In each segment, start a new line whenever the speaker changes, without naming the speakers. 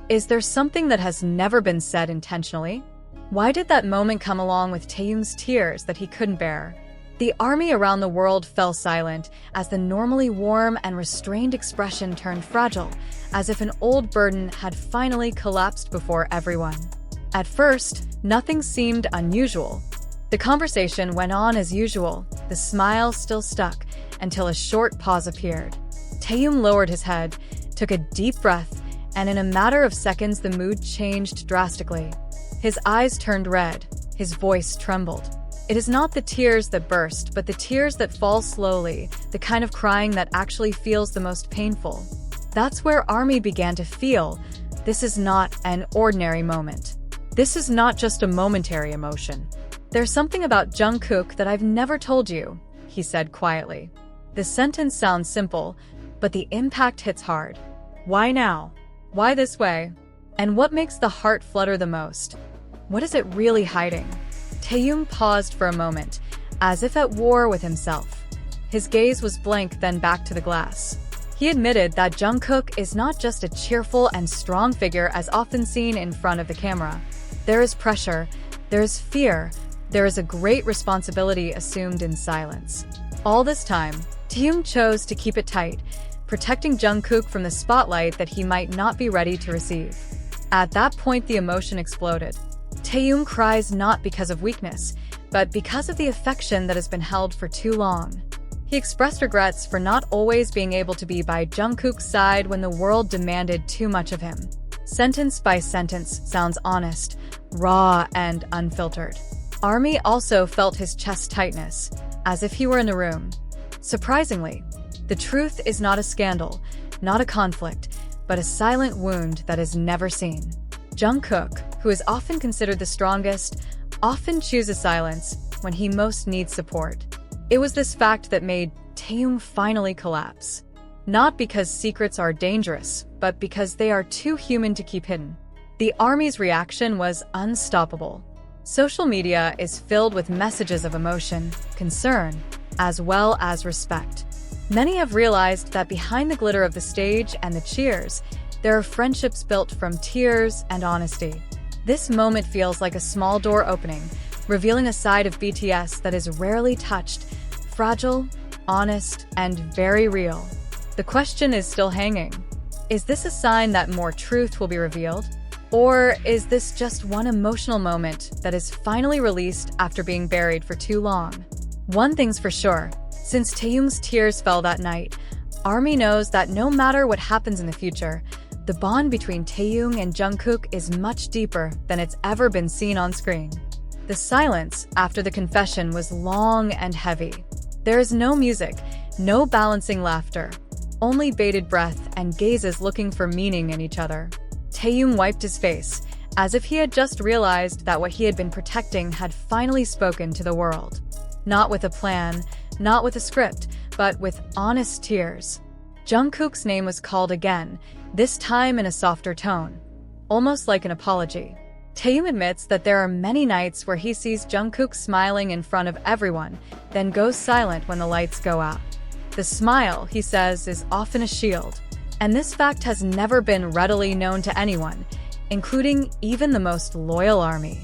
Is there something that has never been said intentionally? Why did that moment come along with Taehyung's tears that he couldn't bear? The army around the world fell silent as the normally warm and restrained expression turned fragile, as if an old burden had finally collapsed before everyone. At first, nothing seemed unusual. The conversation went on as usual, the smile still stuck, until a short pause appeared. Taehyung lowered his head, took a deep breath, and in a matter of seconds the mood changed drastically. His eyes turned red, his voice trembled. It is not the tears that burst, but the tears that fall slowly, the kind of crying that actually feels the most painful. That's where ARMY began to feel, this is not an ordinary moment. This is not just a momentary emotion. There's something about Jungkook that I've never told you, he said quietly. The sentence sounds simple, but the impact hits hard. Why now? Why this way? And what makes the heart flutter the most? What is it really hiding? Taehyung paused for a moment, as if at war with himself. His gaze was blank, then back to the glass. He admitted that Jungkook is not just a cheerful and strong figure as often seen in front of the camera. There is pressure, there is fear, there is a great responsibility assumed in silence. All this time, Taehyung chose to keep it tight, protecting Jungkook from the spotlight that he might not be ready to receive. At that point, the emotion exploded. Taehyung cries not because of weakness, but because of the affection that has been held for too long. He expressed regrets for not always being able to be by Jungkook's side when the world demanded too much of him. Sentence by sentence sounds honest, raw, and unfiltered. ARMY also felt his chest tightness, as if he were in the room. Surprisingly, the truth is not a scandal, not a conflict, but a silent wound that is never seen. Jungkook, who is often considered the strongest, often chooses silence when he most needs support. It was this fact that made Taehyung finally collapse. Not because secrets are dangerous, but because they are too human to keep hidden. The ARMY's reaction was unstoppable. Social media is filled with messages of emotion, concern, as well as respect. Many have realized that behind the glitter of the stage and the cheers, there are friendships built from tears and honesty. This moment feels like a small door opening, revealing a side of BTS that is rarely touched, fragile, honest, and very real. The question is still hanging. Is this a sign that more truth will be revealed? Or is this just one emotional moment that is finally released after being buried for too long? One thing's for sure, since Taehyung's tears fell that night, ARMY knows that no matter what happens in the future, the bond between Taehyung and Jungkook is much deeper than it's ever been seen on screen. The silence after the confession was long and heavy. There is no music, no balancing laughter, only bated breath and gazes looking for meaning in each other. Taehyung wiped his face, as if he had just realized that what he had been protecting had finally spoken to the world. Not with a plan, not with a script, but with honest tears. Jungkook's name was called again, this time in a softer tone, almost like an apology. Taehyung admits that there are many nights where he sees Jungkook smiling in front of everyone, then goes silent when the lights go out. The smile, he says, is often a shield. And this fact has never been readily known to anyone, including even the most loyal ARMY.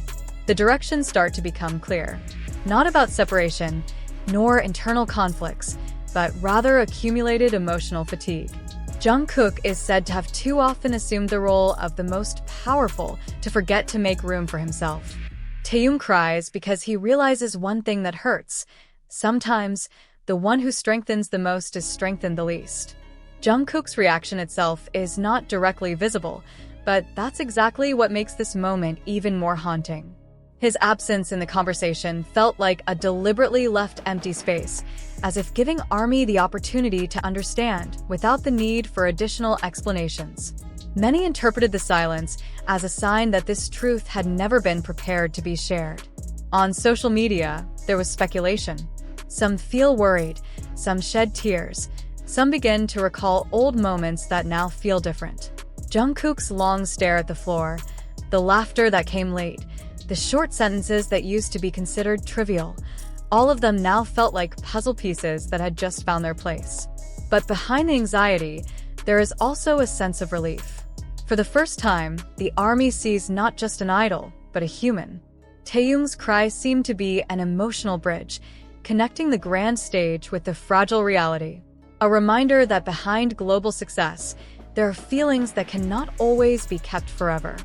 The directions start to become clear. Not about separation, nor internal conflicts, but rather accumulated emotional fatigue. Jungkook is said to have too often assumed the role of the most powerful to forget to make room for himself. Taehyung cries because he realizes one thing that hurts. Sometimes, the one who strengthens the most is strengthened the least. Jungkook's reaction itself is not directly visible, but that's exactly what makes this moment even more haunting. His absence in the conversation felt like a deliberately left empty space, as if giving ARMY the opportunity to understand without the need for additional explanations. Many interpreted the silence as a sign that this truth had never been prepared to be shared. On social media, there was speculation. Some feel worried, some shed tears, some begin to recall old moments that now feel different. Jungkook's long stare at the floor, the laughter that came late, the short sentences that used to be considered trivial, all of them now felt like puzzle pieces that had just found their place. But behind the anxiety, there is also a sense of relief. For the first time, the army sees not just an idol, but a human. Taehyung's cries seem to be an emotional bridge, connecting the grand stage with the fragile reality. A reminder that behind global success, there are feelings that cannot always be kept forever.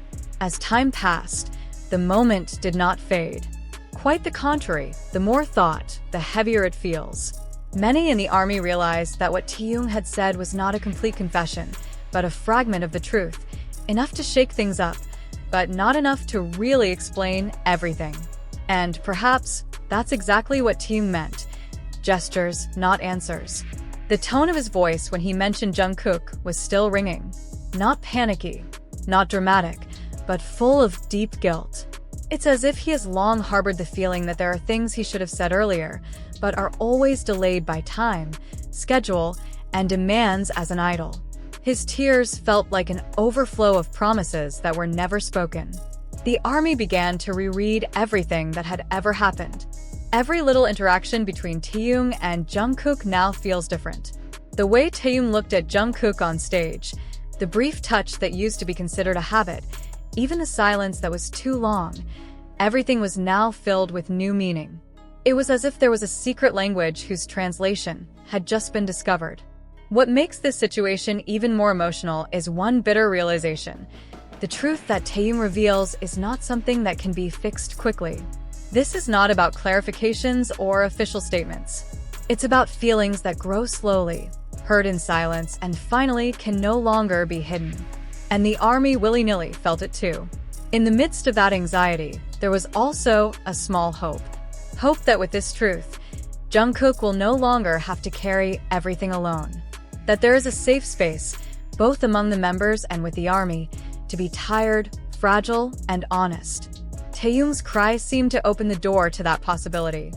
As time passed, the moment did not fade. Quite the contrary, the more thought, the heavier it feels. Many in the army realized that what Taehyung had said was not a complete confession, but a fragment of the truth, enough to shake things up, but not enough to really explain everything. And perhaps that's exactly what Taehyung meant. Gestures, not answers. The tone of his voice when he mentioned Jungkook was still ringing. Not panicky, not dramatic, but full of deep guilt. It's as if he has long harbored the feeling that there are things he should have said earlier, but are always delayed by time, schedule, and demands as an idol. His tears felt like an overflow of promises that were never spoken. The army began to reread everything that had ever happened. Every little interaction between Taehyung and Jungkook now feels different. The way Taehyung looked at Jungkook on stage, the brief touch that used to be considered a habit, even the silence that was too long, everything was now filled with new meaning. It was as if there was a secret language whose translation had just been discovered. What makes this situation even more emotional is one bitter realization. The truth that Taehyung reveals is not something that can be fixed quickly. This is not about clarifications or official statements. It's about feelings that grow slowly, heard in silence, and finally can no longer be hidden. And the army willy-nilly felt it too. In the midst of that anxiety, there was also a small hope. Hope that with this truth, Jungkook will no longer have to carry everything alone. That there is a safe space, both among the members and with the army, to be tired, fragile, and honest. Taehyung's cries seemed to open the door to that possibility.